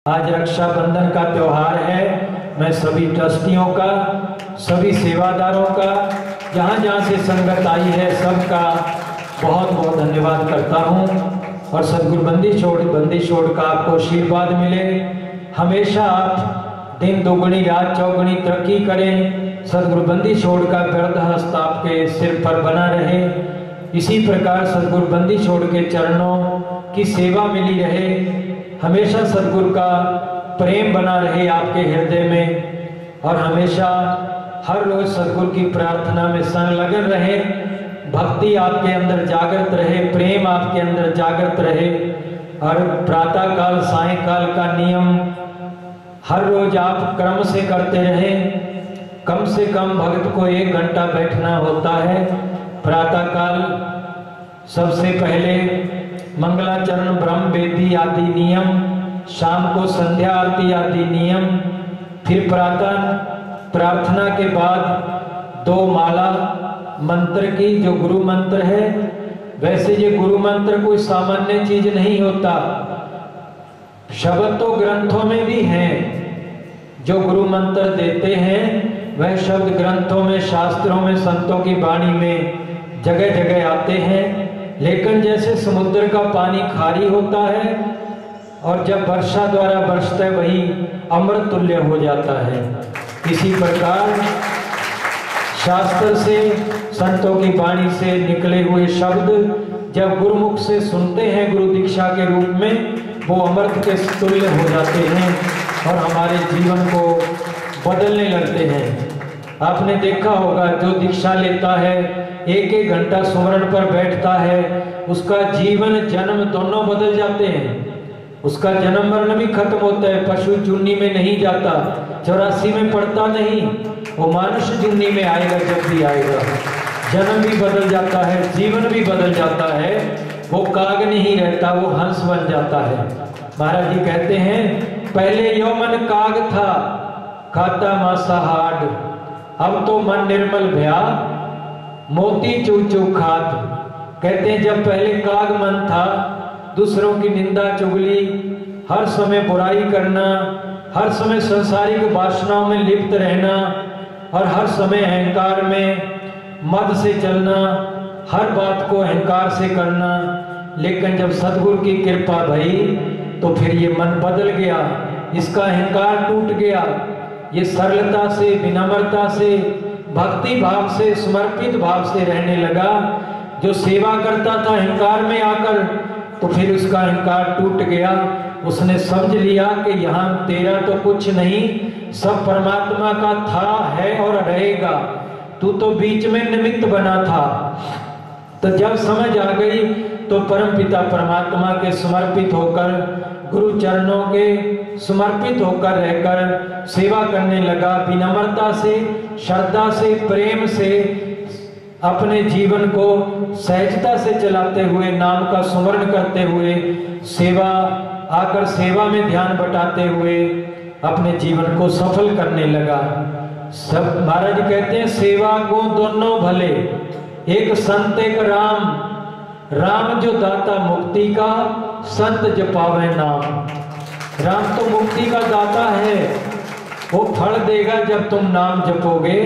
आज रक्षाबंधन का त्यौहार है। मैं सभी ट्रस्टियों का, सभी सेवादारों का, जहाँ जहाँ से संगत आई है, सबका बहुत बहुत धन्यवाद करता हूँ। और सदगुरु बंदी छोड़ का आपको आशीर्वाद मिले। हमेशा आप दिन दुगनी रात चौगुनी तरक्की करें। सदगुरु बंदी छोड़ का वृद्ध हस्त आपके सिर पर बना रहे। इसी प्रकार सदगुरु बंदी छोड़ के चरणों की सेवा मिली रहे। हमेशा सदगुरु का प्रेम बना रहे आपके हृदय में, और हमेशा हर रोज सदगुरु की प्रार्थना में संलग्न रहे। भक्ति आपके अंदर जागृत रहे, प्रेम आपके अंदर जागृत रहे। और प्रातः काल सायंकाल का नियम हर रोज आप क्रम से करते रहें। कम से कम भक्त को 1 घंटा बैठना होता है। प्रातः काल सबसे पहले मंगलाचरण ब्रह्म वेदी आदि नियम, शाम को संध्या आरती आदि नियम, फिर प्रातः प्रार्थना के बाद 2 माला मंत्र की, जो गुरु मंत्र है। वैसे ये गुरु मंत्र कोई सामान्य चीज नहीं होता। शब्द तो ग्रंथों में भी हैं। जो गुरु मंत्र देते हैं वह शब्द ग्रंथों में, शास्त्रों में, संतों की वाणी में जगह जगह आते हैं। लेकिन जैसे समुद्र का पानी खारी होता है और जब वर्षा द्वारा बरसता है वही अमृत तुल्य हो जाता है। इसी प्रकार शास्त्र से, संतों की वाणी से निकले हुए शब्द जब गुरुमुख से सुनते हैं गुरु दीक्षा के रूप में, वो अमृत के तुल्य हो जाते हैं और हमारे जीवन को बदलने लगते हैं। आपने देखा होगा जो दीक्षा लेता है, 1-1 घंटा सुमरण पर बैठता है, उसका जीवन जन्म दोनों बदल जाते हैं। उसका जन्म मरण भी खत्म होता है। पशु जुन्नी में नहीं जाता, 84 में पड़ता नहीं, वो मानुष जुन्नी में आएगा। जब भी आएगा जन्म भी बदल जाता है, जीवन भी बदल जाता है। वो काग नहीं रहता, वो हंस बन जाता है। महाराज जी कहते हैं, पहले यो मन काग था, खाता मांसाहार, अब तो मन निर्मल भया, मोती चू चू खात। कहते हैं जब पहले काग मन था, दूसरों की निंदा चुगली, हर समय बुराई करना, हर समय संसारिक वासनाओं में लिप्त रहना, और हर समय अहंकार में मद से चलना, हर बात को अहंकार से करना। लेकिन जब सदगुरु की कृपा भई तो फिर ये मन बदल गया, इसका अहंकार टूट गया। ये सरलता से, विनम्रता से, भक्ति भाव से, समर्पित भाव से रहने लगा। जो सेवा करता था अहंकार में आकर, तो फिर उसका अहंकार टूट गया। उसने समझ लिया कि यहाँ तेरा तो कुछ नहीं, सब परमात्मा का था, है और रहेगा। तू तो बीच में निमित्त बना था। तो जब समझ आ गई तो परम पिता परमात्मा के समर्पित होकर, गुरु चरणों के समर्पित होकर रहकर सेवा करने लगा। विनम्रता से, श्रद्धा से, प्रेम से अपने जीवन को सहजता से चलाते हुए, नाम का स्मरण करते हुए, सेवा में ध्यान बटाते हुए अपने जीवन को सफल करने लगा। सब महाराज कहते हैं, सेवा को दोनों भले, एक संत एक राम, राम जो दाता मुक्ति का, संत जपावे नाम। राम तो मुक्ति का दाता है, वो फल देगा जब तुम नाम जपोगे।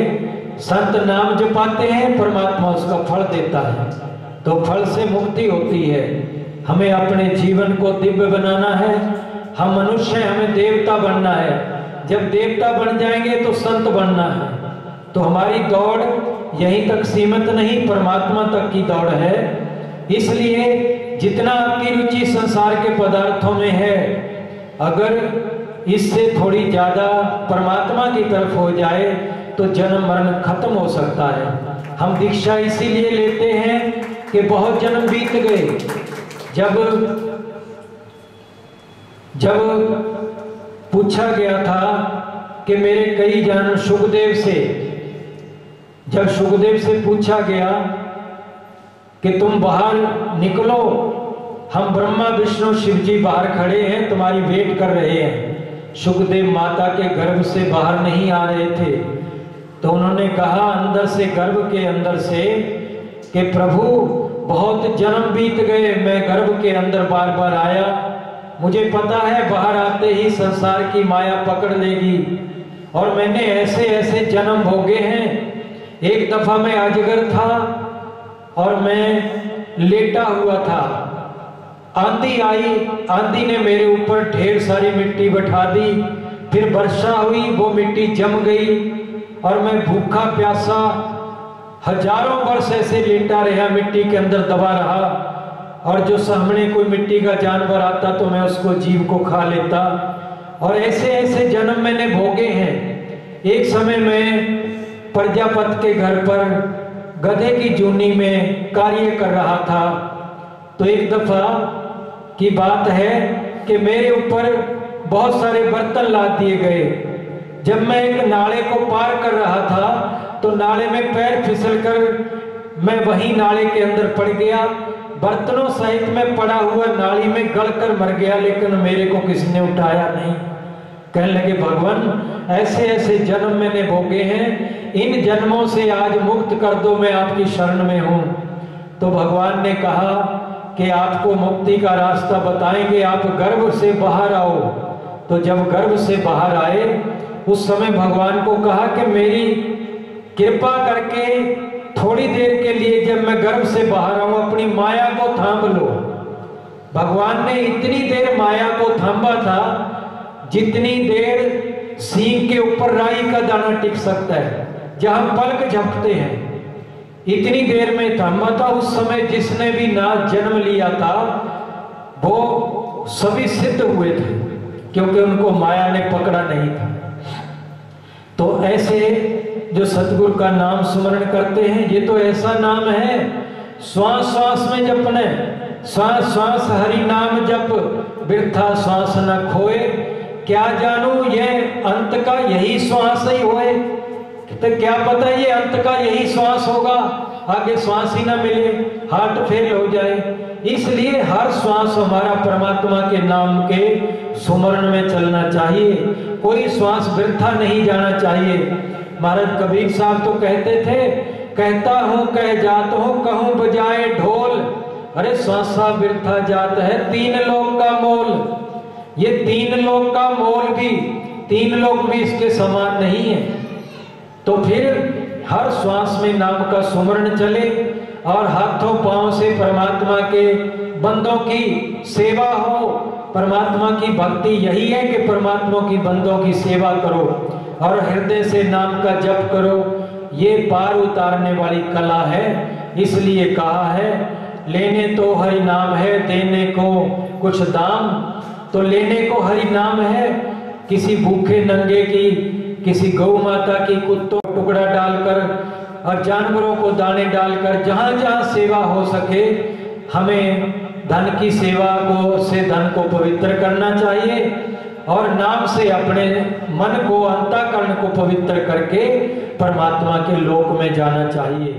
संत नाम जपाते हैं, परमात्मा उसका फल देता है, तो फल से मुक्ति होती है। हमें अपने जीवन को दिव्य बनाना है। हम मनुष्य हैं, हमें देवता बनना है। जब देवता बन जाएंगे तो संत बनना है। तो हमारी दौड़ यहीं तक सीमित नहीं, परमात्मा तक की दौड़ है। इसलिए जितना आपकी रुचि संसार के पदार्थों में है, अगर इससे थोड़ी ज्यादा परमात्मा की तरफ हो जाए तो जन्म मरण खत्म हो सकता है। हम दीक्षा इसीलिए लेते हैं कि बहुत जन्म बीत गए। जब पूछा गया था कि मेरे कई जन्म, जब सुखदेव से पूछा गया कि तुम बाहर निकलो, हम ब्रह्मा विष्णु शिव जी बाहर खड़े हैं, तुम्हारी वेट कर रहे हैं। सुखदेव माता के गर्भ से बाहर नहीं आ रहे थे, तो उन्होंने कहा अंदर से, गर्भ के अंदर से, कि प्रभु बहुत जन्म बीत गए, मैं गर्भ के अंदर बार बार आया, मुझे पता है बाहर आते ही संसार की माया पकड़ लेगी, और मैंने ऐसे ऐसे जन्म भोगे हैं। एक दफा मैं अजगर था और मैं लेटा हुआ था, आंधी आई, आंधी ने मेरे ऊपर ढेर सारी मिट्टी बैठा दी, फिर वर्षा हुई, वो मिट्टी जम गई और मैं भूखा प्यासा हजारों वर्ष ऐसे लेटा रहा, मिट्टी के अंदर दबा रहा। और जो सामने कोई मिट्टी का जानवर आता तो मैं उसको जीव को खा लेता, और ऐसे ऐसे जन्म मैंने भोगे हैं। एक समय मैं प्रजापति के घर पर गधे की जूनी में कार्य कर रहा था, तो एक दफा की बात है कि मेरे ऊपर बहुत सारे बर्तन लाद दिए गए। जब मैं एक नाले को पार कर रहा था तो नाले में पैर फिसलकर मैं वहीं नाले के अंदर पड़ गया, बर्तनों सहित में पड़ा हुआ नाली में गलकर मर गया, लेकिन मेरे को किसी ने उठाया नहीं। कहने लगे भगवान ऐसे ऐसे जन्म मैंने भोगे हैं, इन जन्मों से आज मुक्त कर दो, मैं आपकी शरण में हूं। तो भगवान ने कहा कि आपको मुक्ति का रास्ता बताएंगे, आप गर्भ से बाहर आओ। तो जब गर्भ से बाहर आए उस समय भगवान को कहा कि मेरी कृपा करके थोड़ी देर के लिए जब मैं गर्भ से बाहर आऊं अपनी माया को थाम लो। भगवान ने इतनी देर माया को थामा था जितनी देर सींग के ऊपर राई का दाना टिक सकता है, जहां पलक झपकते हैं, इतनी देर में थामा था। उस समय जिसने भी नाथ जन्म लिया था वो सभी सिद्ध हुए थे, क्योंकि उनको माया ने पकड़ा नहीं था। तो ऐसे जो सतगुरु का नाम स्मरण करते हैं, ये तो ऐसा नाम है श्वास श्वास में जपने, श्वास श्वास हरि नाम जप, वृथा श्वास न खोए, क्या जानू ये अंत का यही श्वास ही होए। तो क्या पता ये अंत का यही श्वास होगा, आगे श्वास ही ना मिले, हार्ट फेल हो जाए। इसलिए हर श्वास हमारा परमात्मा के नाम के सुमरण में चलना चाहिए, कोई श्वास वृथा नहीं जाना चाहिए। महाराज कबीर साहब तो कहते थे, कहता हूं कह जात हूं, कहूं बजाए ढोल, अरे श्वासा वृथा जात है, तीन लोक का मोल। ये तीन लोक का मोल भी, तीन लोक भी इसके समान नहीं है। तो फिर हर श्वास में नाम का सुमरण चले और हाथों पांव से परमात्मा के बंदों की सेवा हो। परमात्मा की भक्ति यही है कि परमात्मा की बंदों की सेवा करो और हृदय से नाम का जप करो, ये पार उतारने वाली कला है। इसलिए कहा है लेने तो हरि नाम है, देने को कुछ दाम। तो लेने को हरि नाम है, किसी भूखे नंगे की, किसी गौ माता की कुत्तों टुकड़ा डालकर और जानवरों को दाने डालकर, जहां जहां सेवा हो सके हमें धन की सेवा को से धन को पवित्र करना चाहिए और नाम से अपने मन को, अंतःकरण को पवित्र करके परमात्मा के लोक में जाना चाहिए।